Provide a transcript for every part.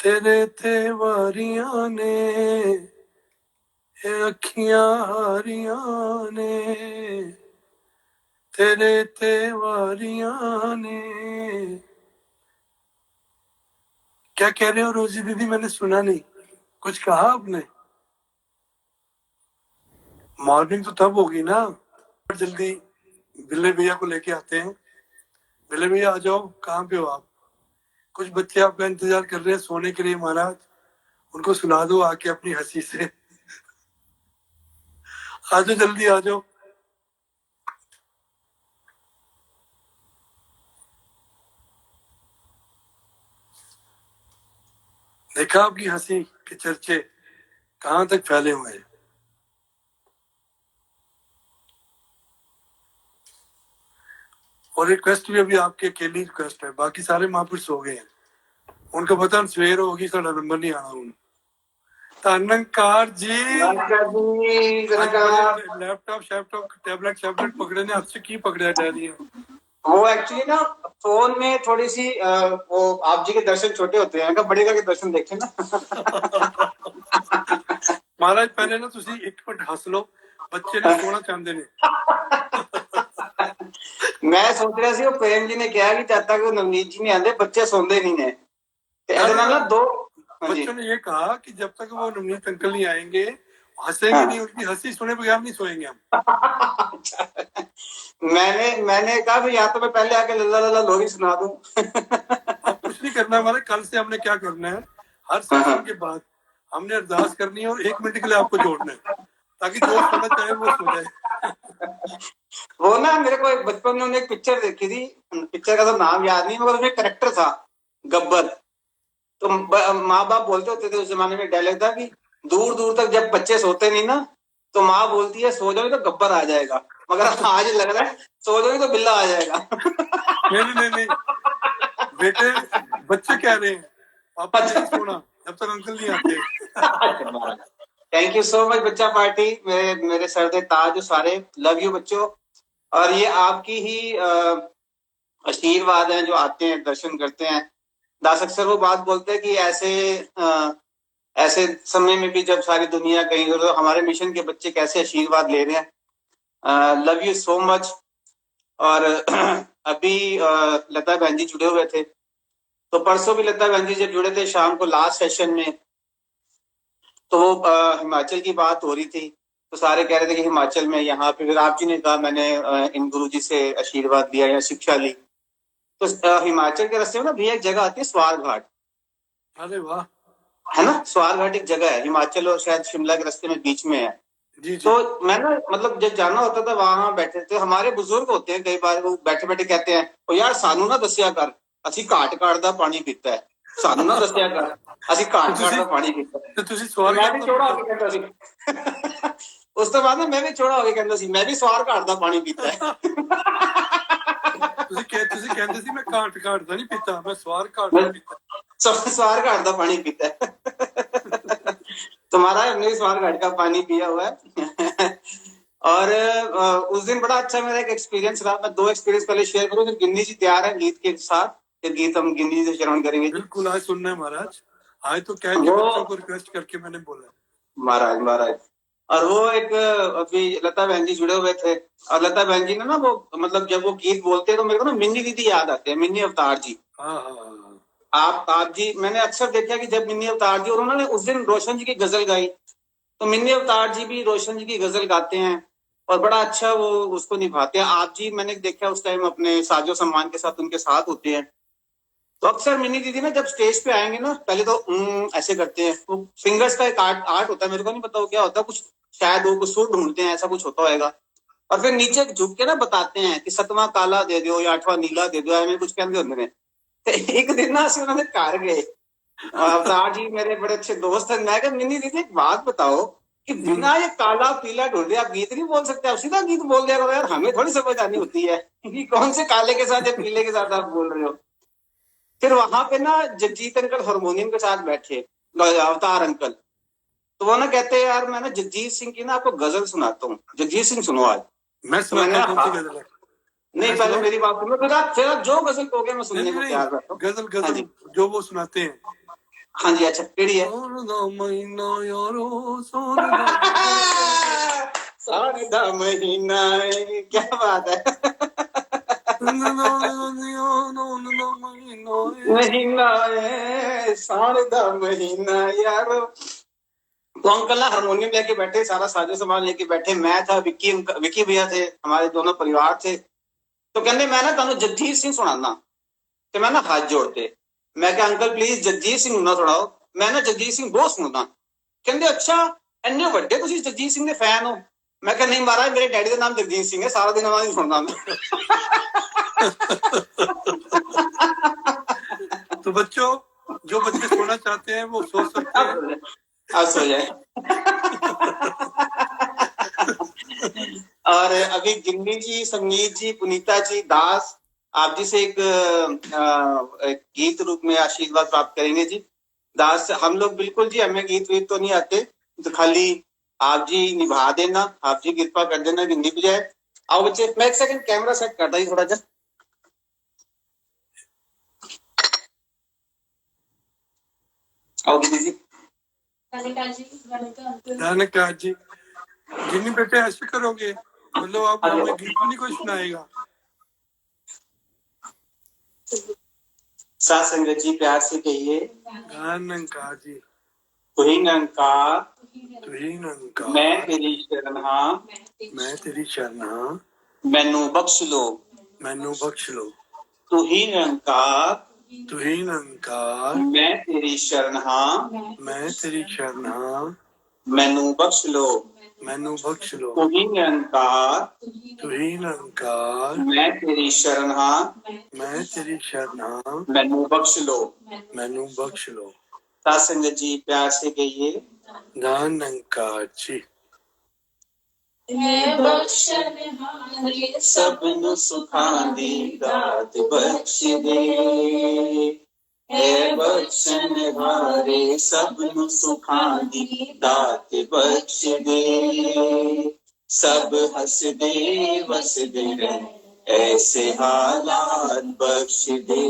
तेरे ते वारियां ने अखियां हारियां ने, तेरे ते वारियां ने। क्या कह रहे हो रोजी दीदी? मैंने सुना नहीं, कुछ कहा आपने? मॉर्निंग तो तब होगी ना, जल्दी बिल्ले भैया को लेके आते हैं। बिल्ले भैया आ जाओ, कहाँ पे हो आप? कुछ बच्चे आपका इंतजार कर रहे हैं सोने के लिए महाराज, उनको सुना दो आके अपनी हंसी से। आ जाओ, जल्दी आ जाओ। देखा आपकी हंसी के चर्चे कहाँ तक फैले हुए हैं। और रिक्वेस्ट भी अभी आपके अकेली रिक्वेस्ट है, बाकी सारे महापुरुष सो गए हैं। उनको पता सवेर होगी, साਡਾ नंबर नहीं आना हूं। धनकार जी लैपटॉप शैपटॉप टैबलेट पकड़े ने, हाथ से की पकड़ा डैडी? वो एक्चुअली ना फोन में थोड़ी सी वो आप जी के दर्शन छोटे होते हैं, बड़े का के दर्शन देखे ना। महाराज पहले ना तुसी एक मिनट हंस लो, बच्चे ने सोना चाहते ने। मैं सोच रहा सी प्रेम जी ने कहा कि जब तक वो नवनीत जी नहीं आते बच्चे सोंदे नहीं ने। ना दो बच्चों ने ये कहा कि जब तक वो नवनीत अंकल नहीं आएंगे हंसेंगे नहीं, उनकी हंसी सुने बगैर नहीं सोएंगे हम। मैंने कहा या तो मैं पहले आके लल्ला लल्ला लोरी सुना दूं। अब कुछ नहीं करना हमारे, कल से हमने क्या करना है, हर सेशन के बाद हमने अरदास करनी है और 1 मिनट के लिए आपको जोड़ना है, ताकि जो सोना चाहे वो सो जाए। वो ना मेरे को बचपन में एक पिक्चर देखी थी, पिक्चर का तो नाम याद नहीं, मगर उसमें करेक्टर था गब्बर। तो माँ बाप बोलते होते थे उस जमाने में, डायलॉग था कि दूर दूर तक जब बच्चे सोते नहीं ना तो माँ बोलती है सो जाओ तो गब्बर आ जाएगा, मगर आज लग रहा है सो जाओ तो बिल्ला आ जाएगा। नहीं बेटे, बच्चे कह रहे हैं पापा नहीं सोना जब तक अंकल नहीं आते। थैंक यू सो मच बच्चा पार्टी, मेरे सर दे ताज सारे, लव यू बच्चों। और ये आपकी ही आशीर्वाद हैं जो आते हैं दर्शन करते हैं। दास अक्सर वो बात बोलते हैं कि ऐसे समय में भी जब सारी दुनिया कहीं तो हमारे मिशन के बच्चे कैसे आशीर्वाद ले रहे हैं। Love you so much. और अभी लता बहन जी जुड़े हुए थे, तो परसों भी लता बहन जी जब जुड़े थे शाम को लास्ट सेशन में, तो वो हिमाचल की बात हो रही थी, तो सारे कह रहे थे कि हिमाचल में यहाँ पे, फिर आप जी ने कहा मैंने इन गुरु जी से आशीर्वाद लिया या शिक्षा ली। तो हिमाचल के रास्ते में ना भैया एक जगह आती है स्वार घाट। अरे वाह, है ना, स्वार घाट एक जगह है हिमाचल और शायद शिमला के रास्ते में बीच में है। जी। तो मैं ना मतलब जब जाना होता था वहां बैठे थे, हमारे बुजुर्ग होते हैं कई बार, वो बैठे बैठे कहते हैं ओ यार सानू ना दसिया कर, ਅਸੀਂ ਘਾਟ ਘਾਟ ਦਾ ਪਾਣੀ ਪੀਤਾ ਹੈ, ਸਾਨੂੰ ਨਾ ਦੱਸਿਆ ਕਰ ਅਸੀਂ ਘਾਟ ਘਾਟ ਦਾ ਪਾਣੀ ਪੀਤਾ ਹੈ। ਤੇ ਤੁਸੀਂ ਸਵਾਰ ਮੈਂ ਵੀ ਚੋੜਾ ਹੋ ਕੇ ਕਹਿੰਦਾ ਸੀ। ਉਸ ਤੋਂ ਬਾਅਦ ਮੈਂ ਵੀ ਚੋੜਾ ਹੋ ਕੇ ਕਹਿੰਦਾ ਸੀ ਮੈਂ ਵੀ ਸਵਾਰ ਘਾਟ ਦਾ ਪਾਣੀ ਪੀਤਾ ਹੈ। ਤੁਸੀਂ ਕਹਿੰਦੇ ਸੀ ਮੈਂ ਘਾਟ ਦਾ ਨਹੀਂ ਪੀਤਾ, ਮੈਂ ਸਵਾਰ ਘਾਟ ਦਾ ਪੀਤਾ। सवार घाट का पानी पीता है। तुम्हारा हमने सवार घाट का पानी पिया हुआ है। और उस दिन बड़ा अच्छा मेरा एक एक्सपीरियंस रहा। मैं 2 एक्सपीरियंस पहले शेयर करूं, तो गिन्नी जी तैयार है गीत के साथ, फिर गीत हम गिन्नी जी से श्रवण करेंगे। बिल्कुल, आज सुनना है महाराज, आज तो कह के बच्चों को रिक्वेस्ट करके मैंने बोला महाराज। और वो एक अभी लता बहन जी जुड़े हुए थे, और लता बहन जी ने ना वो मतलब जब वो गीत बोलते हैं तो मेरे को ना मिन्नी दीदी याद आते हैं, मिन्नी अवतार जी। हाँ। आप जी मैंने अक्सर देखा कि जब मिन्नी अवतार जी और उन्होंने उस दिन रोशन जी की गजल गाई, तो मिन्नी अवतार जी भी रोशन जी की गजल गाते हैं और बड़ा अच्छा वो उसको निभाते हैं। आप जी मैंने देखा उस टाइम अपने साजो सम्मान के साथ उनके साथ होते हैं। तो अक्सर मिन्नी दीदी ना जब स्टेज पे आएंगे ना पहले तो ऐसे करते हैं, वो फिंगर्स का एक आर्ट होता है, मेरे को नहीं पता वो क्या होता है, कुछ शायद वो कुछ सुर ढूंढते हैं, ऐसा कुछ होता होगा। और फिर नीचे झुक के ना बताते हैं कि 7वां काला दे दो या 8वां नीला दे दो, ऐसे कुछ कहते होते हैं। एक दिन ना ਅਸੀਂ ਉਹਨਾਂ ਦੇ ਘਰ गए, अवतार जी मेरे बड़े अच्छे दोस्त हैं। मैं कहा मिन्नी दीदी एक बात बताओ कि बिना ये काला पीला ढूंढे आप गीत नहीं बोल सकते, आप सीधा गीत बोल दिया करो यार, हमें थोड़ी समझ आनी होती है कि कौन से काले के साथ या पीले के साथ आप बोल रहे हो। फिर वहां पे ना जगजीत अंकल हारमोनियम के साथ बैठे, अवतार अंकल, तो वो ना कहते हैं यार मैं ना जगजीत सिंह की ना आपको गजल सुनाता हूँ, जगजीत सिंह सुनो आज। मैं सुनाता हूँ, कौन सी गजल है? नहीं पहले मेरी बात सुनो, फिर आप जो गजल कहोगे मैं सुनने को तैयार रहता हूँ। गजल जो वो सुनाते हैं हाँ जी, अच्छा केड़ी है? सोन दा महीना यारो सोन दा सावन दा महीना है, क्या बात है। महीना है सावन दा महीना यारो। तो अंकल ना हारमोनियम लेके बैठे, सारा साजो सामान लेके बैठे, मैं था, विक्की भैया थे, हमारे दोनों परिवार थे। तो कहते मैं ना तुहानू जगजीत सिंह सुनाना। ते मैं ना हाथ जोड़ते, मैं क्या अंकल प्लीज जगजीत सिंह ना सुनाओ, मैं ना जगजीत सिंह बहुत सुनदा। कहते अच्छा इन्ने वड्डे तुसीं जगजीत सिंह दे फैन हो? मैं क्या नहीं महाराज, मेरे डैडी का नाम जगजीत सिंह है, सारा दिन उन्हां दी सुनदा मैं। तो बच्चों, जो बच्चे सोना चाहते हैं वो सो सकते हैं। अब सो जाए। और अभी गिन्नी जी, संगीत जी, पुनीता जी, दास आप जी से एक गीत रूप में आशीर्वाद प्राप्त करेंगे जी। दास हम लोग बिल्कुल जी, हमें गीत वीत तो नहीं आते, तो खाली आप जी निभा देना, आप जी कृपा कर देना कि निभ जाए। आओ बच्चे, मैं एक सेकंड कैमरा सेट करता ही थोड़ा सा। आओ गिन्नी जी। धन्यकार जी। गिन्नी बेटे ऐसे करोगे, मतलब आप हमें गीत भी नहीं कोई सुनाएगा? साथ संगत जी प्यार से कहिए, धन्यकार जी। तुही निरंकार, तुही निरंकार, मैं तेरी शरण हां, मैं तेरी शरण हां, मैनू बख्श लो, मैनू बख्श लो। तुही निरंकार, तुही निरंकार, मैं तेरी शरण हां, मैं तेरी शरण हां, मैनू बख्श लो, मैनू बख्श लो। तुही निरंकार, तुही निरंकार, मैं तेरी शरण हां, मैं तेरी शरण हां, मैनू बख्श लो। मैनू बख्श लो। साथ संगत जी प्यार से कहिए, धन्यकार जी। है बख्शनहारे सबनु सुखां दी दात बख्श दे, है बख्शनहारे सबनु सुखां दी दात बख्श दे, सब हसदे वसदे रह ऐसे हालात बख्श दे,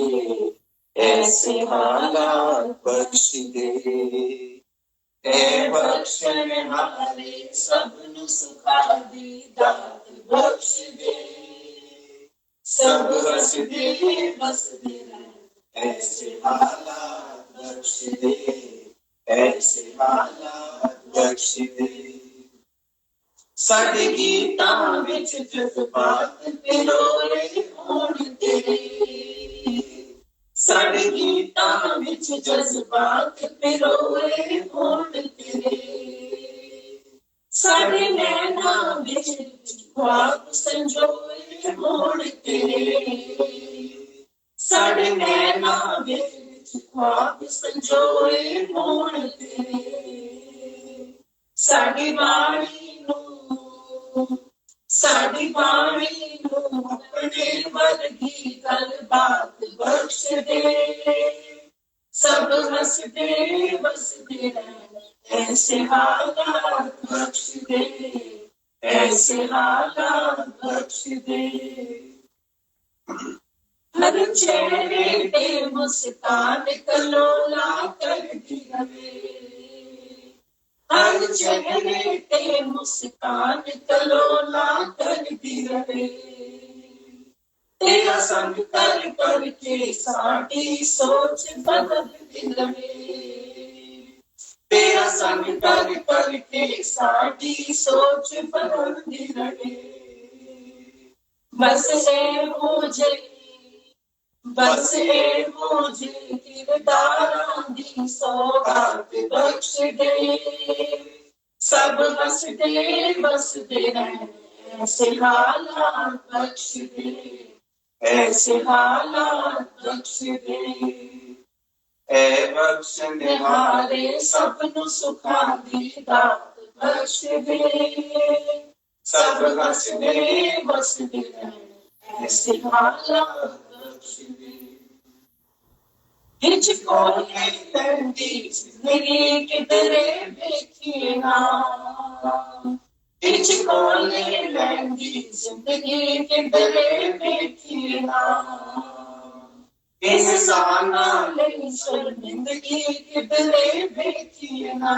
ऐसे हालात बख्श दे। है बख्शनहारे सबनु सुखां दी दात बख्श दे, सब हसदे वसदे रह ऐसे हालात बख्श दे, ऐसे हालात बख्श दे। साडे गीतां विच जज्बात पिरोए होण तेरे, साडे गीतां विच जज्बात पिरोए होण तेरे, साडे नैनां विच ख्वाब संजोए होण तेरे, साडे नैनां विच ख्वाब संजोए होण तेरे, साडी बाणी नूं, साडी बाणी नूं अपने वर्गी गलबात बख्श दे, सब हसदे वसदे रह ऐसे हालात बख्श दे, ऐसे हालात बख्श दे। हर चेहरे पे मुस्कान कलोला करती रहे, हर चेहरे पे मुस्कान कलोला करती रहे, तेरा संग कर करके साडी सोच बदलती रहे, तेरा संग कर करके साडी सोच बदलती रहे, बस है मुझे, बस है मुझे किरदारां दी सौगात बख्श दे, सब हसदे वसदे रह ऐसे हालात बख्श दे, ऐसे हालात बख्श दे। ऐ बख्शनहारे सबनु सुखां दी दात बख्श दे, सब हसदे वसदे रह ऐसे हालात बख्श दे। हिचको लैंदी जिंदगी किधरे देखी ना, हिचको लैंदी जिंदगी किधरे देखी ना, इंसाना ले शर्मिंदगी कितने देखिए ना,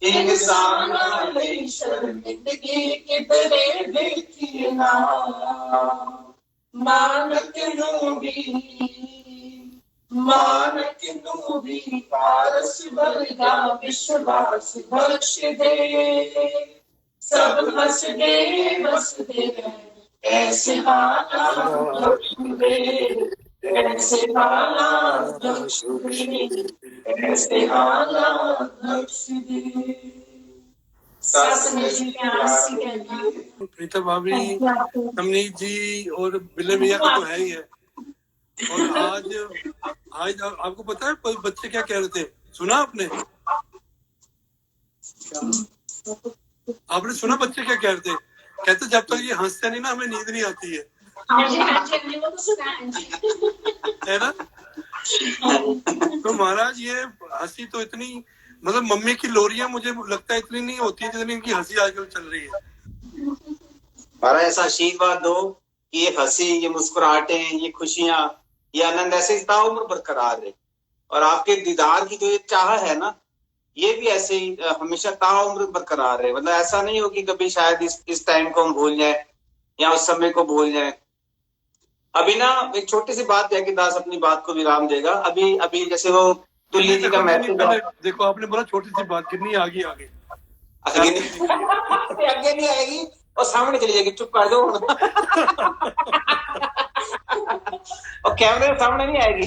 इंसाना ले शर्मिंदगी कितने देखिए ना, मानक नू भी पारस वर्गा विश्वास बख्श दे, सब हंस दे बस दे ऐसे हालात बख्श दे, ऐसे हालात बख्श दे, ऐसे हालात बख्श दे। सास मेरी प्यासी कहना। प्रीता भाभी, नवनीत जी और बिल्ले भैया का तो है ही है। और आज आपको पता है बच्चे क्या कह रहे थे, सुना आपने? आपने सुना बच्चे क्या कह रहे थे? कहते जब तक ये हंसते नहीं ना हमें नींद नहीं आती है। है ना? तो महाराज ये हंसी तो इतनी, मतलब मम्मी की लोरियां मुझे लगता है इतनी नहीं होती है जितनी इनकी हंसी आजकल चल रही है। महाराज ऐसा आशीर्वाद दो कि ये हंसी, ये मुस्कुराहटें, ये खुशियां, ये आनंद ऐसे ताउम्र बरकरार रहे, और आपके दीदार की जो ये चाह है ना, ये भी ऐसे ही हमेशा ताउम्र बरकरार रहे। मतलब ऐसा नहीं हो कि कभी शायद इस टाइम को हम भूल जाए या उस समय को भूल जाए। अभी ना एक छोटी सी बात है कि दास अपनी बात को विराम देगा। अभी जैसे वो तुल्ली जी का मैसेज, देखो आपने बोला छोटी सी बात, कितनी आगे आगे नहीं आएगी और सामने चली जाएगी, चुप कर दो। और कैमरे के सामने नहीं आएगी।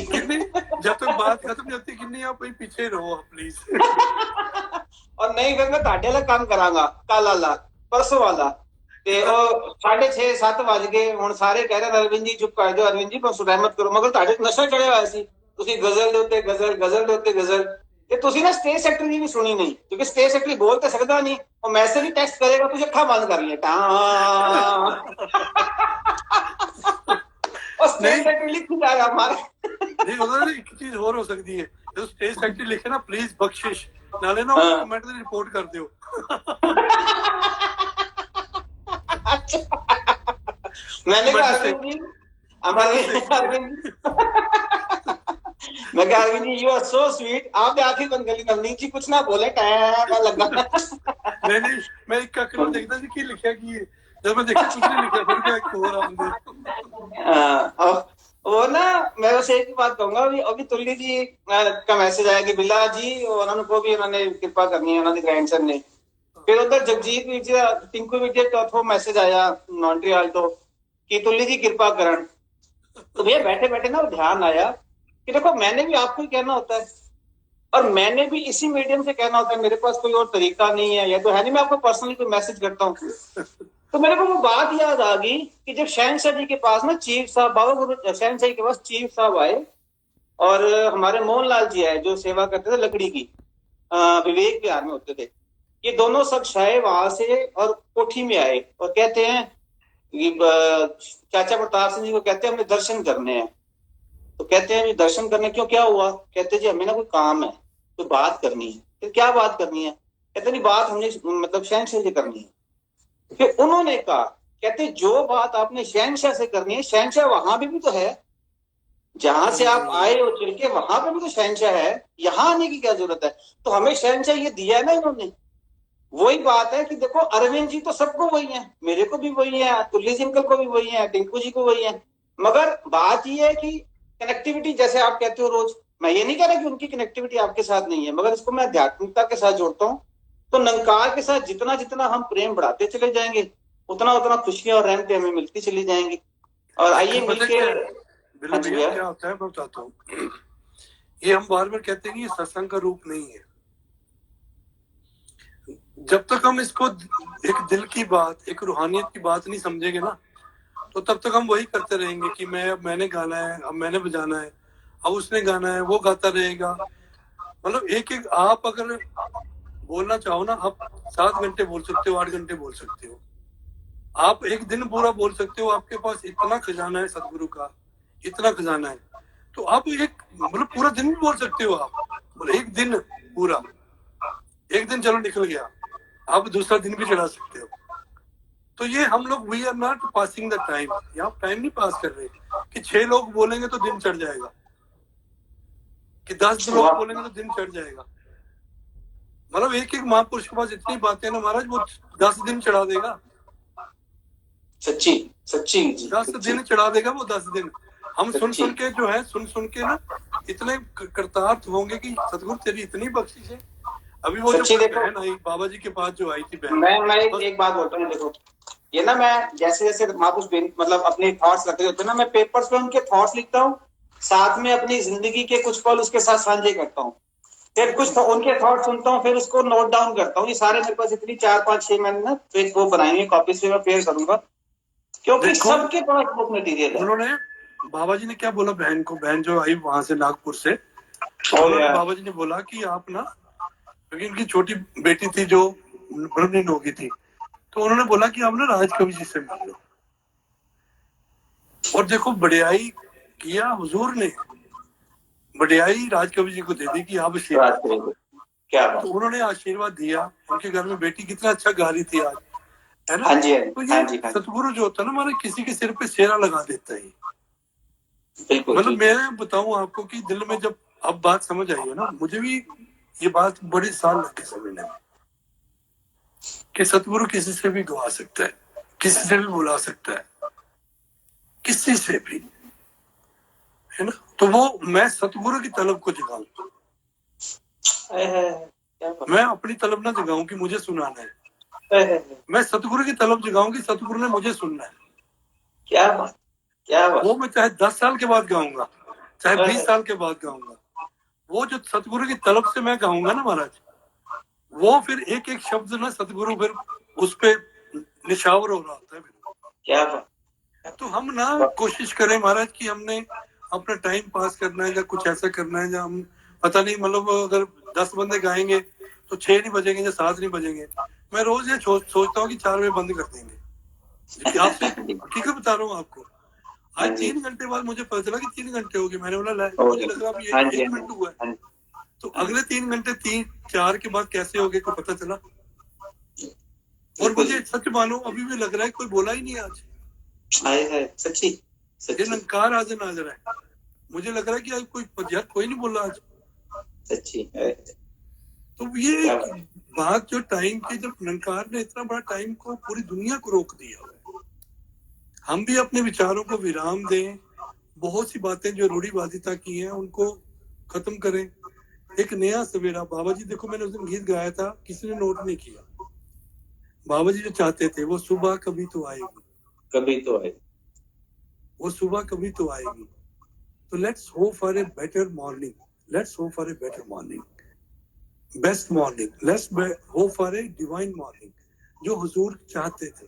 जब तक बात खत्म नहीं होती किन्नी आप पीछे रहो प्लीज। और नहीं फिर मैं ताड़े वाला काम करांगा, कल वाला परसों वाला ते ਉਹ 6:30 7 ਵਜ ਗਏ। ਹੁਣ ਸਾਰੇ ਕਹਿ ਰਹੇ ਅਰਵਿੰਦ ਜੀ ਚੁੱਪ ਕਰ ਜਾਓ, ਅਰਵਿੰਦ ਜੀ ਬਸ ਰਹਿਮਤ ਕਰੋ, ਮਗਰ ਤੁਹਾਡੇ ਨਸ਼ਾ ਚੜਿਆ ਹੋਇਆ ਸੀ। ਤੁਸੀਂ ਗਜ਼ਲ ਦੇ ਉੱਤੇ ਗਜ਼ਲ, ਗਜ਼ਲ ਦੇ ਉੱਤੇ ਗਜ਼ਲ, ਤੇ ਤੁਸੀਂ ਨਾ ਸਟੇਜ ਸੈਕਟਰ ਦੀ ਵੀ ਸੁਣੀ ਨਹੀਂ, ਕਿਉਂਕਿ ਸਟੇਜ ਸੈਕਟਰ ਬੋਲ ਤਾਂ ਸਕਦਾ ਨਹੀਂ, ਉਹ ਮੈਸੇਜ ਵੀ ਟੈਕਸਟ ਕਰੇਗਾ, ਤੁਸੀਂ ਅੱਖਾਂ ਬੰਦ ਕਰ ਲਈਆਂ ਤਾਂ ਉਹ ਸਟੇਜ ਸੈਕਟਰ ਲਿਖ ਜਾਏਗਾ ਮਾਰੇ। नहीं उधर एक चीज और हो सकती है, जो स्टेज सेक्रेटरी लिखे ना प्लीज बख्शिश नाले ना कमेंट में रिपोर्ट कर दो। मैंने कहा अरविंद जी, मैं कहा Arvind ji you are so sweet, आप आखिर बंद कर ली, नवनीत जी कुछ ना बोले लगा। नहीं मैं एक का देखता थी कि लिखा कि जब मैं देखा कुछ नहीं लिखा, फिर क्या एक और आंदे वो ना मैं बस एक ही बात कहूंगा, अभी तुल्ली जी का मैसेज आया कि बिल्ला जी उन्होंने को भी उन्होंने कृपा करनी है, उन्होंने ग्रैंडसन ने। फिर उधर जगजीत वीर जी, टिंकू वीर जी का मैसेज आया मॉन्ट्रियल तो कि तुल्ली जी कृपा करण। तो भैया बैठे बैठे ना ध्यान आया कि देखो मैंने भी आपको ही कहना होता है, और मैंने भी इसी मीडियम से कहना होता है, मेरे पास कोई और तरीका नहीं है, या तो है नहीं मैं आपको पर्सनली कोई मैसेज करता हूँ। तो मेरे को वो बात याद आ गई कि जब शहनशाह जी के पास ना चीफ साहब, बाबा गुरु शहनशाह जी के पास चीफ साहब आए, और हमारे मोहनलाल जी आए जो सेवा करते थे लकड़ी की, विवेक विहार में होते थे। ये दोनों सब शाये वहां से और कोठी में आए और कहते हैं चाचा प्रताप सिंह जी को कहते हैं हमें दर्शन करने हैं। तो कहते हैं दर्शन करने क्यों, क्या हुआ? कहते जी हमें ना कोई काम है, कोई बात करनी है। फिर क्या बात करनी है? कहते नहीं बात हमने मतलब शहनशाह से करनी है। फिर उन्होंने कहा, कहते जो बात आपने शहनशाह से करनी है, शहनशाह वहां भी तो है, जहां से आप आए हो चल के वहां पे भी तो शहनशाह है, यहाँ आने की क्या जरूरत है? तो हमें शहनशाह ये दिया है ना इन्होंने। वही बात है कि देखो अरविंद जी तो सबको वही है, मेरे को भी वही है, तुल्ली जी अंकल को भी वही है, टिंकू जी को वही है, मगर बात ये है कि कनेक्टिविटी जैसे आप कहते हो रोज, मैं ये नहीं कह रहा कि उनकी कनेक्टिविटी आपके साथ नहीं है, मगर इसको मैं आध्यात्मिकता के साथ जोड़ता हूँ। तो निरंकार के साथ जितना जितना हम प्रेम बढ़ाते चले जाएंगे, उतना उतना खुशियां और रहमतें हमें मिलती चली जाएंगी। और आइए मिलके क्या होता है मैं बताता हूँ। ये हम बार बार कहते हैं कि ये सत्संग का रूप नहीं है। जब तक हम इसको एक दिल की बात, एक रूहानियत की बात नहीं समझेंगे ना, तो तब तक हम वही करते रहेंगे कि मैंने गाना है, अब मैंने बजाना है, अब उसने गाना है, वो गाता रहेगा। मतलब एक एक आप अगर बोलना चाहो ना, आप 7 घंटे बोल सकते हो, 8 घंटे बोल सकते हो, आप एक दिन पूरा बोल सकते हो। आपके पास इतना खजाना है सदगुरु का, इतना खजाना है, तो आप एक मतलब पूरा दिन भी बोल सकते हो। आप एक दिन पूरा, एक दिन चलो निकल गया, आप दूसरा दिन भी चढ़ा सकते हो। तो ये हम लोग we are not passing the time, यहाँ टाइम नहीं पास कर रहे कि 6 लोग बोलेंगे तो दिन चढ़ जाएगा, कि 10 लोग बोलेंगे तो दिन चढ़ जाएगा। मतलब एक एक महापुरुष के पास इतनी बातें ना महाराज, वो 10 दिन चढ़ा देगा। सच्ची सच्ची जी, 10 सच्ची। दिन चढ़ा देगा वो, 10 दिन। हम सुन सच्ची। सुन के जो है, सुन के ना इतने कृतार्थ होंगे कि सतगुरु तेरी इतनी बख्शिश है। अभी वो सच्ची जो देखो, बहन आई बाबा जी के पास, जो आई थी बहन, मैं एक बात बोलता हूँ, देखो ये ना, मैं जैसे जैसे महापुरुष मतलब अपने थॉट्स रखते होते हैं ना, मैं पेपर्स पे उनके थॉट्स लिखता हूँ, साथ में अपनी जिंदगी के कुछ पल उसके साथ साझे करता हूँ, फिर कुछ उनके थॉट सुनता हूँ, फिर उसको नोट डाउन करता हूँ। ये सारे मेरे पास इतनी 4-5-6 मैंने ना पेज वो बनाई है, कॉपी से मैं शेयर करूंगा, क्योंकि सबके पास बुक मटेरियल है। उन्होंने, बाबा जी ने क्या बोला बहन को, बहन जो आई वहां से नागपुर से, उन्होंने बाबा जी ने बोला कि आप ना, क्योंकि उनकी छोटी बेटी थी जो ब्रह्मलीन हो गई थी, तो उन्होंने बोला कि आप ना राजकवि जी से मिल लो। और देखो बड़ियाई किया हुजूर ने, बड़ियाई राजकवि जी को दे दी कि आप आशीर्वाद, क्या बात। तो उन्होंने आशीर्वाद दिया। उनके घर में बेटी कितना अच्छा गा रही थी आज, है ना। हाँ जी, तो ये सतगुरु जो होता है ना हमारे, किसी के सिर पे सेरा लगा देता है। मतलब मैं बताऊं आपको कि दिल में जब अब बात समझ आई है ना, मुझे भी ये बात बड़े साल लगे समझने में, कि सतगुरु किसी से भी गवा सकता है, किसी से भी बुला सकता है, किसी से भी, है ना। तो वो मैं सतगुरु की तलब को जगाऊं, मैं अपनी तलब ना जगाऊं कि मुझे सुनाना है, मैं सतगुरु की तलब जगाऊं कि सतगुरु ने मुझे सुनना है। क्या बात, क्या बात। वो मैं चाहे 10 साल के बाद गाऊंगा, चाहे 20 साल के बाद गाऊंगा, वो जो सतगुरु की तलब से मैं गाऊंगा ना महाराज, वो फिर एक एक शब्द ना सतगुरु फिर उस पे निशावर हो रहा होता है। क्या बात। तो हम ना कोशिश करें महाराज कि हमने अपना टाइम पास करना है या कुछ ऐसा करना है, जहाँ हम पता नहीं, मतलब अगर 10 बंदे गाएंगे तो 6 नहीं बजेंगे या 7 नहीं बजेंगे। मैं रोज ये सोचता हूँ कि 4 बजे बंद कर देंगे। आपसे हकीकत बता रहा हूँ आपको, आज 3 घंटे बाद मुझे पता चला कि 3 घंटे हो गए। मैंने बोला मुझे लग रहा है 1 मिनट हुआ है, तो अगले 3 घंटे 3-4 के बाद कैसे हो गए को पता चला। और मुझे सच मानो अभी भी लग रहा है कोई बोला ही नहीं आज। सच्ची ये नंकार आज नाजर है, मुझे लग रहा है कि आज कोई नहीं बोला आज। सच्ची तो ये बात जो टाइम की, जब नंकार ने इतना बड़ा टाइम को, पूरी दुनिया को रोक दिया, हम भी अपने विचारों को विराम दें, बहुत सी बातें जो रूढ़िवादिता की हैं उनको खत्म करें, एक नया सवेरा। बाबा जी देखो, मैंने उस दिन गीत गाया था, किसी ने नोट नहीं किया। बाबा जी जो चाहते थे वो सुबह कभी तो आएगी, कभी तो आएगी, वो सुबह कभी तो आएगी। तो let's hope for a better morning, let's hope for a better morning, best morning, let's hope for a divine morning, जो हुजूर चाहते थे।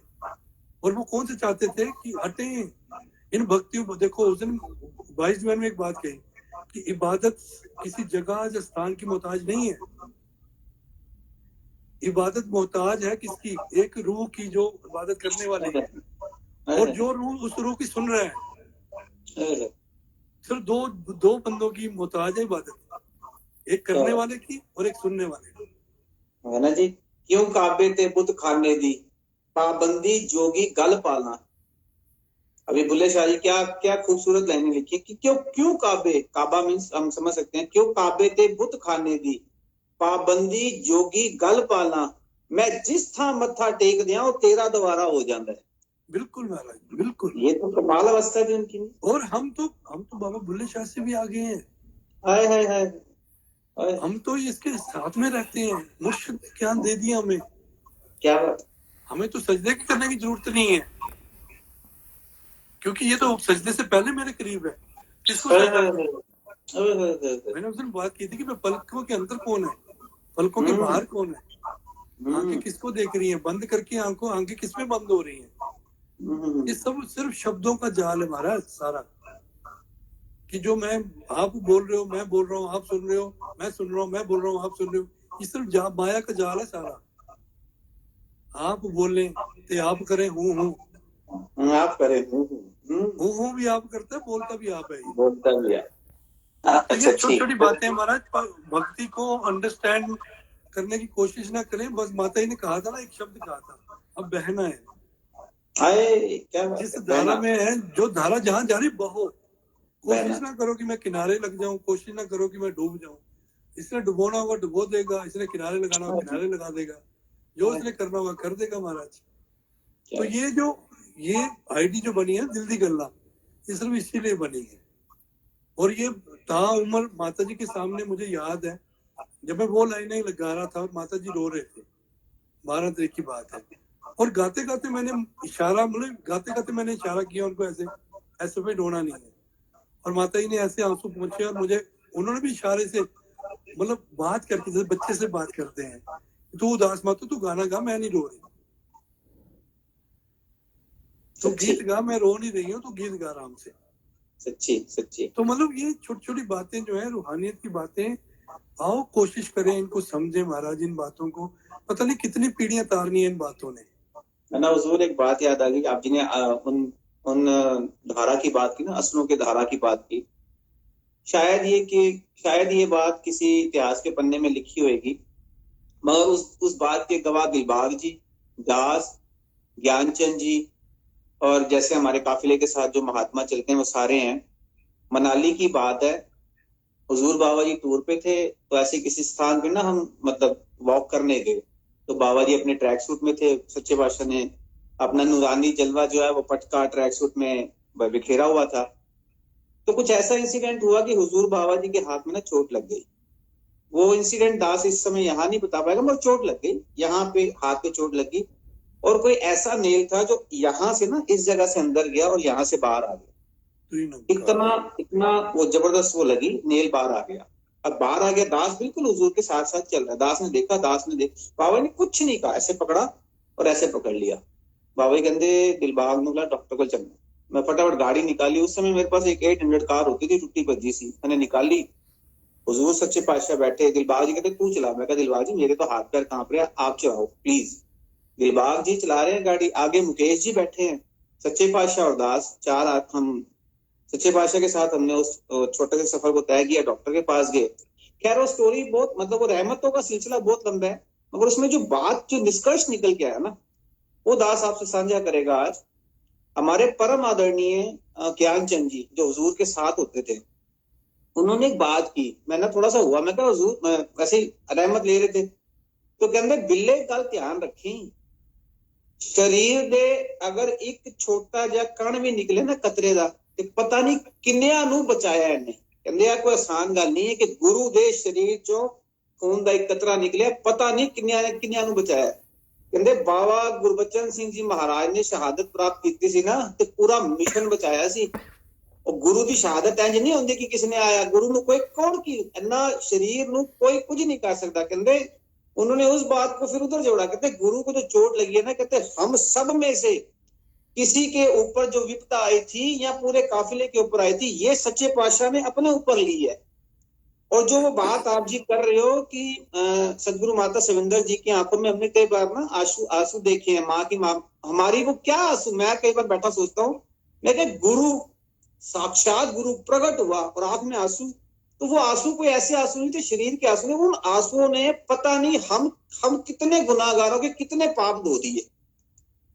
और वो कौन से चाहते थे कि हटे इन भक्तियों। देखो उस दिन 22 जुलाई में एक बात कही कि इबादत किसी जगह या स्थान की मोहताज नहीं है, इबादत मोहताज है किसकी, एक रूह की जो इबादत करने वाली है, और जो रूह उस रूह की सुन रहा है। सिर्फ दो बंदों की मोहताज है इबादत, एक करने वाले की और एक सुनने वाले की, है ना जी। क्यों काबे ते बुत खाने दी, पाबंदी जोगी गल पालना। अभी बुल्ले शाह जी क्या क्या खूबसूरत लाइनें लिखी कि क्यों काबे, काबा मीन्स हम समझ सकते हैं, क्यों काबे ते बुत खाने दी, पाबंदी जोगी गल पालना, मैं जिस था मत्था टेक दिया वो तेरा दोबारा हो जाता है। बिल्कुल महाराज, बिल्कुल, ये तो कमाल अवस्था भी उनकी। और हम तो बाबा बुल्ले शाह से भी आगे हैं। हाय हाय हाय, हम तो इसके साथ में रहते हैं, मुर्शिद ने ज्ञान दे दिया हमें। क्या बात, हमें तो सजदे करने की जरूरत नहीं है, क्योंकि ये तो सजदे से पहले मेरे करीब है। किसको मैंने उस दिन बात की थी कि मैं पलकों के अंदर कौन है, पलकों के बाहर कौन है, आंखें किसको देख रही हैं, बंद करके आंखें किस में बंद हो रही हैं। ये सब सिर्फ शब्दों का जाल है हमारा सारा, कि जो मैं, आप बोल रहे हो, मैं बोल रहा हूँ, आप सुन रहे हो, मैं सुन रहा हूँ, मैं बोल रहा हूँ, आप सुन रहे हो, ये सिर्फ माया का जाल है सारा। आप बोले तो आप करें, हूँ आप करें, हूँ भी आप करते हैं, बोलता भी आप है, बोलता भी आप। तो ये छोटी छोटी बातें महाराज, भक्ति को अंडरस्टैंड करने की कोशिश ना करें। बस माता जी ने कहा था ना, एक शब्द कहा था, अब बहना है, आए क्या बात जिस है, धारा बहना में है, जो धारा जहां जा रही बहो, कोशिश बहना ना करो कि मैं किनारे लग जाऊं, कोशिश ना करो कि मैं डूब जाऊं। इसने डुबोना होगा डुबो देगा, इसने किनारे लगाना होगा किनारे लगा देगा, जो इसने करना होगा कर देगा महाराज। तो ये आईडी जो बनी है दिल दी गल्ला, ये सिर्फ इसीलिए बनी है। और ये ताउम्र माता जी के सामने मुझे याद है, जब मैं वो लाइनें लगा रहा था और माता जी रो रहे थे, 12 तारीख की बात है, और गाते गाते मैंने इशारा, मतलब गाते गाते मैंने इशारा किया उनको, ऐसे ऐसे पे रोना नहीं है। और माता जी ने ऐसे आंसू पहुंचे और मुझे उन्होंने भी इशारे से, मतलब बात करके, जैसे बच्चे से बात करते हैं, तू उदास मत हो, तू गाना गा, मैं नहीं रो रही, तू सच्ची गीत गा, मैं रो नहीं रही हूँ, तू गीत गा आराम से। सच्ची सच्ची। तो मतलब ये छोटी छोटी बातें जो है, रूहानियत की बातें, आओ कोशिश करें इनको समझे महाराज, इन बातों को। पता नहीं कितनी पीढ़ियां तारनी है इन बातों ने। ना हुजूर, एक बात याद आ गई, आप जी ने उन उन धारा की बात की ना, असलों के धारा की बात की। शायद ये बात किसी इतिहास के पन्ने में लिखी होगी, मगर उस बात के गवाह दिलबाग जी, दास, ज्ञानचंद जी, और जैसे हमारे काफिले के साथ जो महात्मा चलते हैं वो सारे हैं। मनाली की बात है, हुजूर बाबा जी टूर पे थे, तो ऐसे किसी स्थान पे ना हम मतलब वॉक करने गए, तो बाबा जी अपने ट्रैक सूट में थे, सच्चे बादशाह ने अपना नूरानी जलवा जो है वो पटका ट्रैक सूट में बिखेरा हुआ था। तो कुछ ऐसा इंसिडेंट हुआ कि हुजूर बाबा जी के हाथ में ना चोट लग गई। वो इंसिडेंट दास इस समय यहाँ नहीं बता पाएगा, मगर चोट लग गई, यहाँ पे हाथ पे चोट लगी, और कोई ऐसा नेल था जो यहाँ से ना इस जगह से अंदर गया और यहाँ से बाहर आ गया। इतना इतना वो जबरदस्त वो लगी, नेल बाहर आ गया। अब बाहर आ गया, दास बिल्कुल हुजूर के साथ साथ चल रहा है, दास ने देखा, बाबा ने कुछ नहीं कहा, ऐसे पकड़ा और ऐसे पकड़ लिया। बाबा जी कहते दिलबाग ने बोला डॉक्टर को चलना। मैं फटाफट गाड़ी निकाली, उस समय मेरे पास एक 800 कार होती थी, टूटी भज्जी सी, मैंने निकाली। हुजूर सच्चे पातशाह बैठे, दिलबाग जी कहते तू चला। मैं कहा दिलबाग जी मेरे तो हाथ पैर कांप रहे हैं, आप चलाओ प्लीज। दिलबाग जी चला रहे हैं गाड़ी, आगे मुकेश जी बैठे हैं, सच्चे पातशाह और दास, चार हम सच्चे पातशाह के साथ हमने उस छोटे से सफर को तय किया, डॉक्टर के पास गए। खैर वो स्टोरी बहुत, मतलब वो रहमतों का सिलसिला बहुत लंबा है, मगर उसमें जो बात, जो निष्कर्ष निकल के आया ना, वो दास आपसे साझा करेगा आज। हमारे परम आदरणीय ज्ञानचंद जी जो हुजूर के साथ होते थे, उन्होंने एक बात की, मैं ना थोड़ा सा हुआ, मैं कहा हुजूर वैसे ही रहमत ले रहे थे, तो कहते बिल्ले गल ध्यान रखी, शरीर दे अगर एक छोटा ਜਿਹਾ कण भी निकले ना कतरे ਦਾ, ਤੇ ਪਤਾ ਨਹੀਂ ਕਿੰਨਿਆਂ ਨੂੰ ਬਚਾਇਆ ਇਹਨੇ। ਕਹਿੰਦੇ ਆ ਕੋਈ ਆਸਾਨ ਗੱਲ ਨਹੀਂ ਹੈ ਕਿ ਗੁਰੂ ਦੇ ਸਰੀਰ ਚੋਂ ਖੂਨ ਦਾ ਇੱਕ ਕਤਰਾ ਨਿਕਲਿਆ, ਪਤਾ ਨਹੀਂ ਕਿੰਨਿਆਂ ਨੂੰ ਬਚਾਇਆ। ਕਹਿੰਦੇ ਬਾਬਾ ਗੁਰਬਚਨ ਸਿੰਘ ਜੀ ਮਹਾਰਾਜ ਨੇ ਸ਼ਹਾਦਤ ਪ੍ਰਾਪਤ ਕੀਤੀ ਸੀ ਨਾ, ਤੇ ਪੂਰਾ ਮਿਸ਼ਨ ਬਚਾਇਆ ਸੀ। ਉਹ ਗੁਰੂ ਦੀ ਸ਼ਹਾਦਤ ਇੰਜ ਨਹੀਂ ਹੁੰਦੀ ਕਿ ਕਿਸੇ ਨੇ ਆਇਆ, ਗੁਰੂ ਨੂੰ ਕੋਈ ਕੌਣ ਕੀ ਇੰਨਾ ਸਰੀਰ ਨੂੰ ਕੋਈ ਕੁਝ ਨਹੀਂ ਕਰ ਸਕਦਾ। ਕਹਿੰਦੇ उन्होंने उस बात को फिर उधर जोड़ा, कहते गुरु को जो चोट लगी है ना, कहते हम सब में से किसी के ऊपर जो विपदा आई थी या पूरे काफिले के ऊपर आई थी, ये सच्चे पातशाह ने अपने ऊपर ली है। और जो वो बात आप जी कर रहे हो कि सदगुरु माता सविंदर जी की आंखों में हमने कई बार ना आंसू देखे हैं, माँ की माँ हमारी, वो क्या आंसू, मैं कई बार बैठा सोचता हूँ, मैं क्या गुरु साक्षात गुरु प्रकट हुआ और आंख में आंसू, तो वो आंसू कोई ऐसे आंसू नहीं थे, शरीर के आंसू नहीं, उन आंसुओं ने पता नहीं हम कितने गुनाहगारों के कितने पाप धो दिए,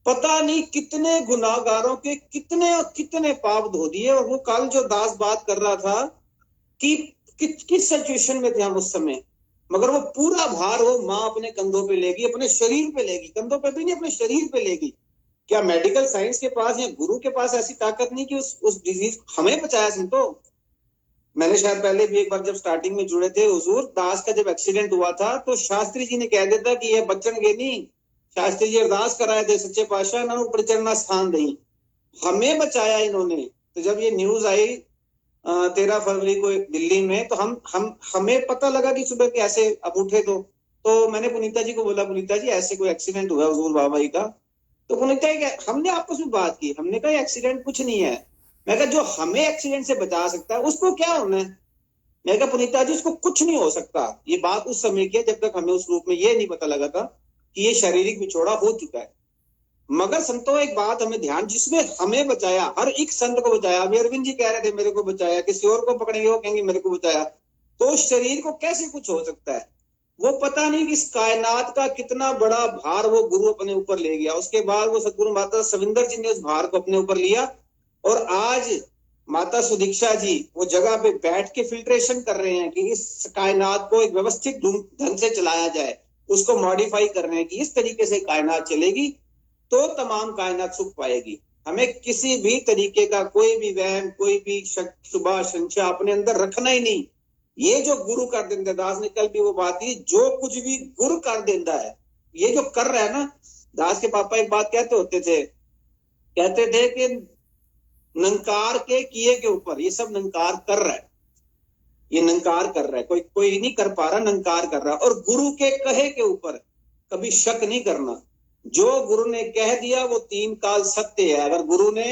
पता नहीं कितने गुनाहगारों के कितने कितने पाप धो दिए। और वो कल जो दास बात कर रहा था कि किस सिचुएशन में थे हम उस समय, मगर वो पूरा भार वो माँ अपने कंधों पे लेगी, अपने शरीर पे लेगी, कंधों पे भी नहीं अपने शरीर पे लेगी। क्या मेडिकल साइंस के पास या गुरु के पास ऐसी ताकत नहीं कि उस डिजीज हमें बचाया। सुनतो, मैंने शायद पहले भी एक बार जब स्टार्टिंग में जुड़े थे, हुजूर दास का जब एक्सीडेंट हुआ था तो शास्त्री जी ने कह दिया था कि ये बचनगे नहीं, शास्त्री जी अरदास कराए थे सच्चे पातशाह ना ऊपर चढ़ना स्थान नहीं, हमें बचाया इन्होंने। तो जब ये न्यूज आई 13 फरवरी को दिल्ली में, तो हमें पता लगा कि सुबह के ऐसे अब उठे तो मैंने पुनीता जी को बोला, पुनीता जी ऐसे कोई एक्सीडेंट हुआ हुजूर बाबा जी का। तो पुनीता हमने आपस में बात की, हमने कहा एक्सीडेंट कुछ नहीं है। मैं कहा जो हमें एक्सीडेंट से बचा सकता है उसको क्या होना है। मैं कहा पुनीता जी उसको कुछ नहीं हो सकता। ये बात उस समय की है जब तक हमें उस रूप में ये नहीं पता लगा था कि ये शारीरिक बिछोड़ा हो चुका है। मगर संतो एक बात हमें ध्यान, जिसने हमें बचाया, हर एक संत को बचाया। अभी अरविंद जी कह रहे थे मेरे को बचाया, किसी और को पकड़ेंगे वो कहेंगे मेरे को बचाया, तो उस शरीर को कैसे कुछ हो सकता है। वो पता नहीं कि इस कायनात का कितना बड़ा भार वो गुरु अपने ऊपर ले गया। उसके बाद वो सतगुरु माता सविंदर जी ने उस भार को अपने ऊपर लिया और आज माता सुदीक्षा जी वो जगह पे बैठ के फिल्ट्रेशन कर रहे हैं कि इस कायनात को एक व्यवस्थित ढंग से चलाया जाए, उसको मॉडिफाई कर रहे हैं कि इस तरीके से कायनात चलेगी तो तमाम कायनात सुख पाएगी। हमें किसी भी तरीके का कोई भी वहम, कोई भी शक, शुबा, संशय अपने अंदर रखना ही नहीं। ये जो गुरु कर देंगे, दास ने कल भी वो बात की, जो कुछ भी गुरु कर देता है, ये जो कर रहा है ना, दास के पापा एक बात कहते थे कि नंकार के किए के ऊपर ये सब नंकार कर रहा है, ये नंकार कर रहा है, कोई नहीं कर पा रहा, नंकार कर रहा है। और गुरु के कहे के ऊपर कभी शक नहीं करना। जो गुरु ने कह दिया वो 3 काल सत्य है। अगर गुरु ने,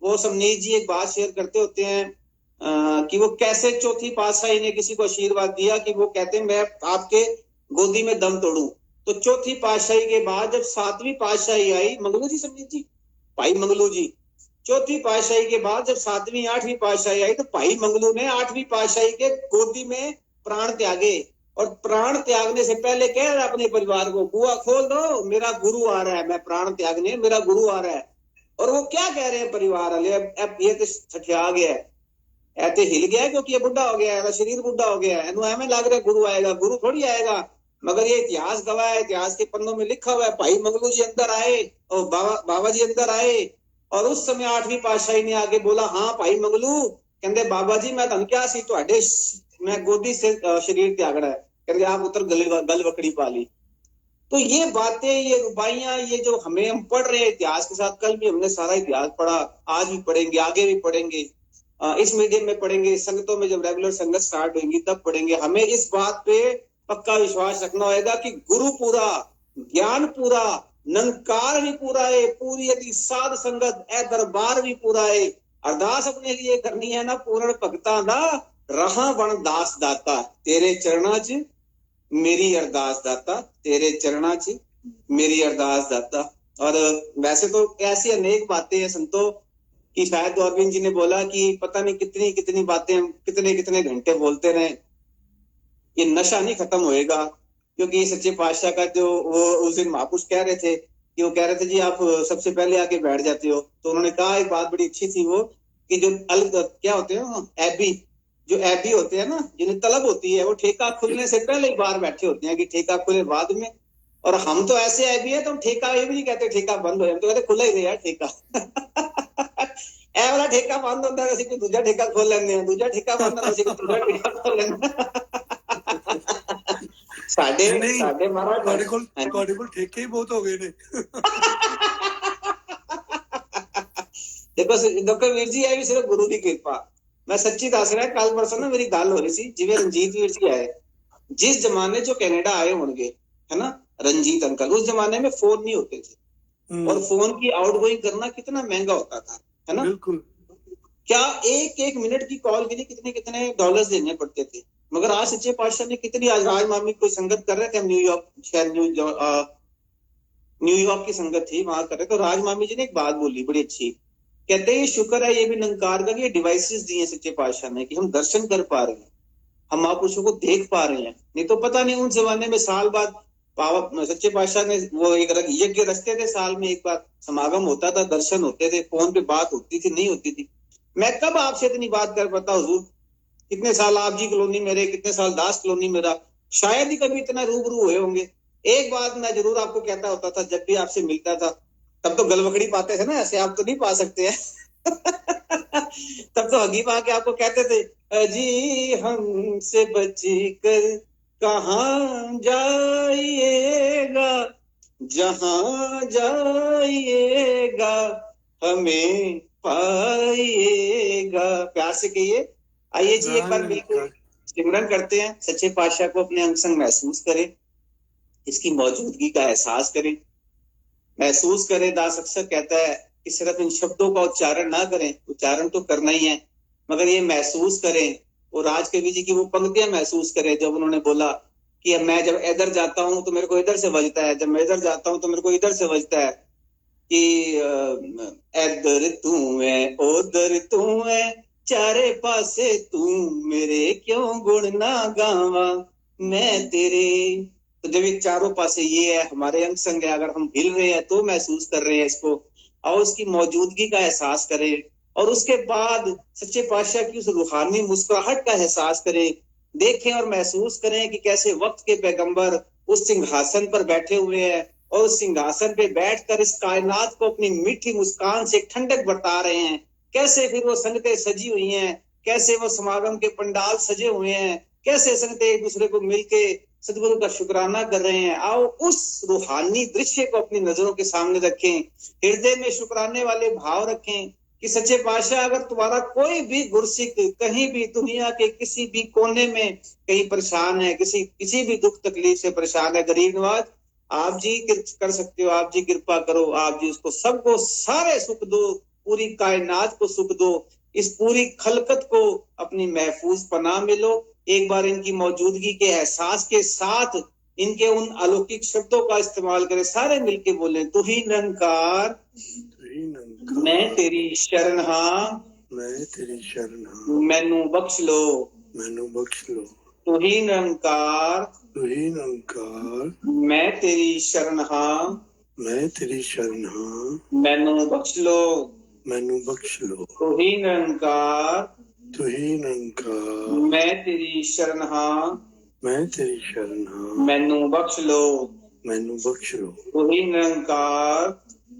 वो समनीत जी एक बात शेयर करते होते हैं कि वो कैसे चौथी पातशाही ने किसी को आशीर्वाद दिया कि वो कहते हैं मैं आपके गोदी में दम तोड़ूं। तो चौथी पातशाही के बाद जब 7वीं पातशाही आई, मंगलू जी, समनीत जी, भाई मंगलू जी, चौथी पातशाही के बाद जब 7वीं 8वीं पातशाही आई तो भाई मंगलू ने 8वीं पातशाही के गोदी में प्राण त्यागे। और प्राण त्यागने से पहले कह रहा है अपने परिवार को, बुआ खोल दो, मेरा गुरु आ रहा है, मैं प्राण त्यागने, मेरा गुरु आ रहा है। और वो क्या कह रहे हैं परिवार वाले, अब ये तो छठिया गया है, ऐसे हिल गया है क्योंकि ये बुढ़ा हो गया है, शरीर बुढ़ा हो गया है, हमें लग रहा है गुरु आएगा। गुरु थोड़ी आएगा, मगर ये इतिहास गवाह है, इतिहास के पन्नों में लिखा हुआ है। भाई मंगलू जी अंदर आए और बाबा जी अंदर आए और उस समय 8वीं पातशाही ने आगे बोला, हाँ भाई मंगलू, कहते बाबा जी मैं धन क्या सी तुहाडे, मैं गोदी से शरीर त्यागड़ा है, कहते आप उतर गल वकड़ी पा ली। तो ये बातें, ये रुबाइयां, ये जो हमें हम पढ़ रहे हैं इतिहास के साथ, कल भी हमने सारा इतिहास पढ़ा, आज भी पढ़ेंगे, आगे भी पढ़ेंगे, इस मीडियम में पढ़ेंगे, संगतों में जब रेगुलर संगत स्टार्ट होंगी तब पढ़ेंगे। हमें इस बात पे पक्का विश्वास रखना होगा कि गुरु पूरा, ज्ञान पूरा, नंकार भी पूरा है, पूरी यदि साध संगत ए दरबार भी पूरा है। अरदास अपने लिए करनी है ना, पूर्ण भगता दा रहा बन दास दाता, तेरे चरणा च मेरी अरदास दाता, तेरे चरणा च मेरी अरदास दाता। और वैसे तो ऐसी अनेक बातें हैं संतों कि शायद अरविंद जी ने बोला कि पता नहीं कितनी कितनी बातें हम कितने कितने घंटे बोलते रहे, ये नशा नहीं खत्म होएगा। क्योंकि सच्चे पातशाह का जो वो उस दिन महापुरुष कह रहे थे कि वो कह रहे थे जी आप सबसे पहले आके बैठ जाते हो, तो उन्होंने कहा एक बात बड़ी अच्छी थी वो कि जो क्या होते हैं एबी, जो एबी होते हैं ना, जिन्हें तलब होती है, वो ठेका खुलने से पहले ही बाहर बैठे होते हैं कि ठेका खुले बाद में। और हम तो ऐसे एबी है तो हम ठेका ये भी नहीं कहते ठेका बंद हो, हम तो कहते खुला ही नहीं यार ठेका ए वाला ठेका बंद होता है, कोई दूसरा ठेका खोल लेंगे, दूसरा ठेका बंद होता है, दूसरा ठेका खोल लेंगे। साढ़े ਤੁਹਾਡੇ ਕੋਲ ਠੇਕੇ ਹੀ ਬਹੁਤ ਹੋ ਗਏ ਨੇ। देखो वीर जी, ये भी सिर्फ गुरु की कृपा। मैं सच्ची दस रहा, कल परसों ना मेरी गल हो रही सी, जिवें रंजीत वीर जी आए, जिस जमाने जो कनाडा आए होंगे, है ना रंजीत अंकल, उस जमाने में फोन नहीं होते थे और फोन की आउटगोइंग करना कितना महंगा होता था, है ना। बिल्कुल। क्या एक मिनट की कॉल के लिए कितने कितने डॉलर्स देने पड़ते थे। मगर आज सच्चे पातशाह ने कितनी, आज राज मामी कोई संगत कर रहे थे, हम न्यूयॉर्क, शायद न्यूयॉर्क की संगत थी, वहां कर रहे, तो राज मामी जी ने एक बात बोली बड़ी अच्छी, कहते हैं ये शुक्र है, ये भी नंकार का, ये डिवाइसेस दिए सच्चे पातशाह ने कि हम दर्शन कर पा रहे हैं, हम महापुरुषों को देख पा रहे हैं। नहीं तो पता नहीं उन जमाने में साल बाद सच्चे पातशाह ने वो एक यज्ञ रचते थे, साल में एक बार समागम होता था, दर्शन होते थे, फोन पे बात होती थी, नहीं होती थी। मैं कब आपसे इतनी बात कर पाता हुजूर, कितने साल आप जी कॉलोनी मेरे, कितने साल दास कॉलोनी मेरा, शायद ही कभी इतना रूबरू हुए होंगे। एक बात मैं जरूर आपको कहता होता था, जब भी आपसे मिलता था, तब तो गलवकड़ी पाते थे ना, ऐसे आप तो नहीं पा सकते हैं तब तो हगी पा के आपको कहते थे, अजी हमसे बची कर कहाँ जाइएगा, जहां जाइएगा हमें पाइएगा। प्यार से कहिए। आइए जी एक बार मिलकर सिमरन करते हैं, सच्चे पातशाह को अपने अंग संग महसूस करें, इसकी मौजूदगी का एहसास करें, महसूस करें। दास अक्सर कहता है कि सिर्फ इन शब्दों का उच्चारण ना करें, उच्चारण तो करना ही है, मगर ये महसूस करें। और राजकवि जी की वो पंक्तियां महसूस करें जब उन्होंने बोला कि मैं जब इधर जाता हूं तो मेरे को इधर से बजता है, जब मैं इधर जाता हूं तो मेरे को इधर से बजता है कि इधर तू है उधर तू है, चारे पासे तू, मेरे क्यों गुण ना गावा मैं तेरे, तो जब ये चारों पासे ये है, हमारे अंग संग है, अगर हम हिल रहे हैं तो महसूस कर रहे हैं इसको, और उसकी मौजूदगी का एहसास करें, और उसके बाद सच्चे पातशाह की उस रूहानी मुस्कुराहट का एहसास करें, देखें और महसूस करें कि कैसे वक्त के पैगंबर उस सिंहासन पर बैठे हुए हैं, और उस सिंहासन पे बैठकर इस कायनात को अपनी मीठी मुस्कान से ठंडक बरता रहे हैं। कैसे फिर वो संगतें सजी हुई हैं, कैसे वो समागम के पंडाल सजे हुए हैं, कैसे संगतें एक दूसरे को मिलके सदगुरु का शुक्राना कर रहे हैं। आओ उस रूहानी दृश्य को अपनी नजरों के सामने रखें, हृदय में शुक्राने वाले भाव रखें कि सच्चे पातशाह, अगर तुम्हारा कोई भी गुरसिक कहीं भी दुनिया के किसी भी कोने में कहीं परेशान है, किसी भी दुख तकलीफ से परेशान है, गरीब नवाज, आप जी कर सकते हो, आप जी कृपा करो, आप जी उसको सबको सारे सुख दो, पूरी कायनात को सुख दो, इस पूरी खलकत को अपनी महफूज पनाह में लो। एक बार इनकी मौजूदगी के एहसास के साथ इनके उन अलौकिक शब्दों का इस्तेमाल करें, सारे मिलके बोले, तू ही निरंकार मैं तेरी शरण हां, मैं तेरी शरण हां, मैनू बख्श लो, मैनू बख्श लो, तू ही निरंकार तू ही निरंकार मैं तेरी शरण हां, मैं तेरी शरण हां, मैनू बख्श लो, मैनू बख्श लो, तू ही निरंकार तू ही निरंकार मैं तेरी शरण हां, मैं तेरी शरण हां, मैनू बख्श लो, मैनू बख्श लो, तू ही निरंकार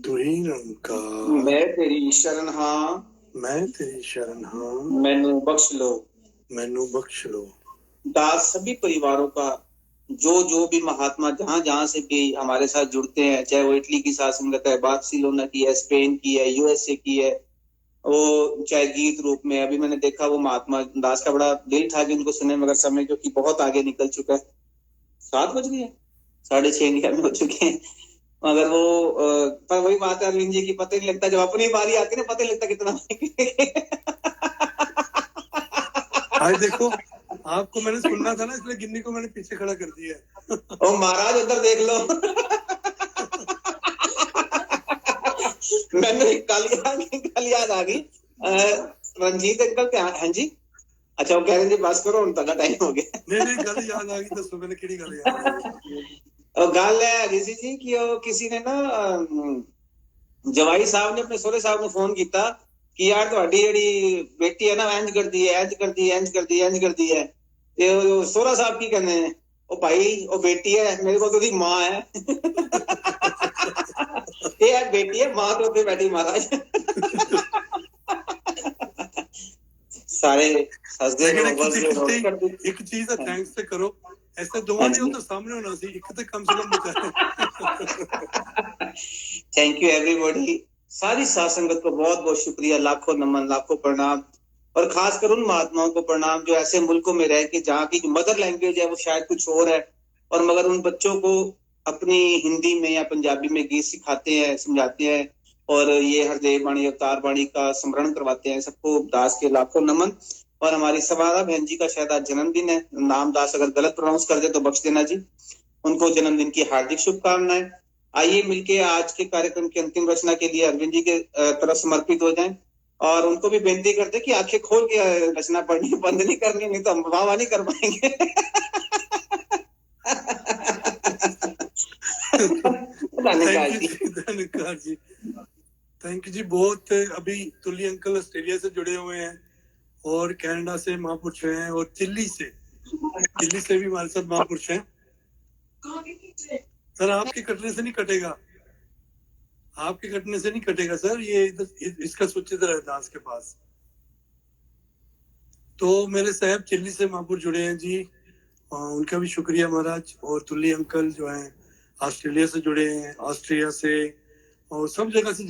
तू ही निरंकार मैं तेरी शरण हां, मैं तेरी शरण हां, मैनू बख्श लो। मैनू बख्श लो। दास सभी परिवारों का, जो भी महात्मा जहां जहां से भी हमारे साथ जुड़ते हैं, चाहे वो इटली की साथ संगत है, बार्सिलोना की है, स्पेन की है, यूएसए की है, वो चाहे गीत रूप में, अभी मैंने देखा वो महात्मा दास का बड़ा दिल था कि उनको सुने, मगर समय क्योंकि बहुत आगे निकल चुका है, 7 बज गए, 6:30 इंडिया में हो चुके हैं, मगर वो पर वही बात है अरविंद जी की, पता नहीं लगता, जब अपनी बारी आती है ना, पता नहीं लगता कितना आज देखो, आपको मैंने सुनना था ना, इसलिए गिन्नी को मैंने पीछे खड़ा कर दिया। ओ महाराज उधर देख लो। मैंने कल याद आ गई, रंजीत अंकल क्या, हाँ जी, अच्छा वो कह रहे जी बस करो उन तक टाइम हो गया। नहीं गल याद आ गई, दसो मैंने केड़ी गल याद। गल है ऋषि जी कि किसी ने ना जवाई साहब ने अपने सोहरे साहब को फोन किया कि यार ਤੁਹਾਡੀ ਜਿਹੜੀ बेटी है ना इंज करती है, इंज करती है, इंज करती है, इंज करती है, ते सोहरा साहब की कहने हैं, ओ भाई ओ बेटी है, मेरे को तो दी मां है। ये यार बेटी है, मां तो पे बैठी महाराज। सारे हंसदे एक चीज है, थैंक्स से करो, ऐसे दोनों नहीं हो तो सामने होना सी, एक तो कम से कम बचा। थैंक यू एवरीबॉडी, सारी साथ संगत को बहुत बहुत शुक्रिया, लाखों नमन, लाखों प्रणाम, और खासकर उन महात्माओं को प्रणाम जो ऐसे मुल्कों में रह के जहाँ की जो मदर लैंग्वेज है वो शायद कुछ और है, और मगर उन बच्चों को अपनी हिंदी में या पंजाबी में गीत सिखाते हैं, समझाते हैं, और ये हरदेव बाणी अवतार बाणी का स्मरण करवाते हैं। सबको दास के लाखों नमन। और हमारी सवारा बहन जी का शायद आज जन्मदिन है, नाम दास अगर गलत प्रोनाउंस कर दे तो बख्श देना जी, उनको जन्मदिन की हार्दिक शुभकामनाएं। आइए मिलके आज के कार्यक्रम की अंतिम रचना के लिए अरविंद जी के तरफ समर्पित हो जाएं, और उनको भी बेनती करते कि आंखें खोल के रचना पढ़नी, बंद नहीं करनी, नहीं तो हम वाह नहीं कर पाएंगे। धन्यवाद जी, थैंक यू जी बहुत। अभी तुली अंकल ऑस्ट्रेलिया से जुड़े हुए हैं, और कनाडा से महापुरुष हैं, और चिल्ली से भी हमारे साथ महापुरुष हैं। सर आपके कटने से नहीं कटेगा, आपके कटने से नहीं कटेगा सर, ये इसका स्विच इधर है दास के पास। तो मेरे साहब चिल्ली से महापुरुष जुड़े हैं जी, उनका भी शुक्रिया महाराज। और तुल्ली अंकल जो हैं ऑस्ट्रेलिया से जुड़े हैं, ऑस्ट्रिया से और सब जगह से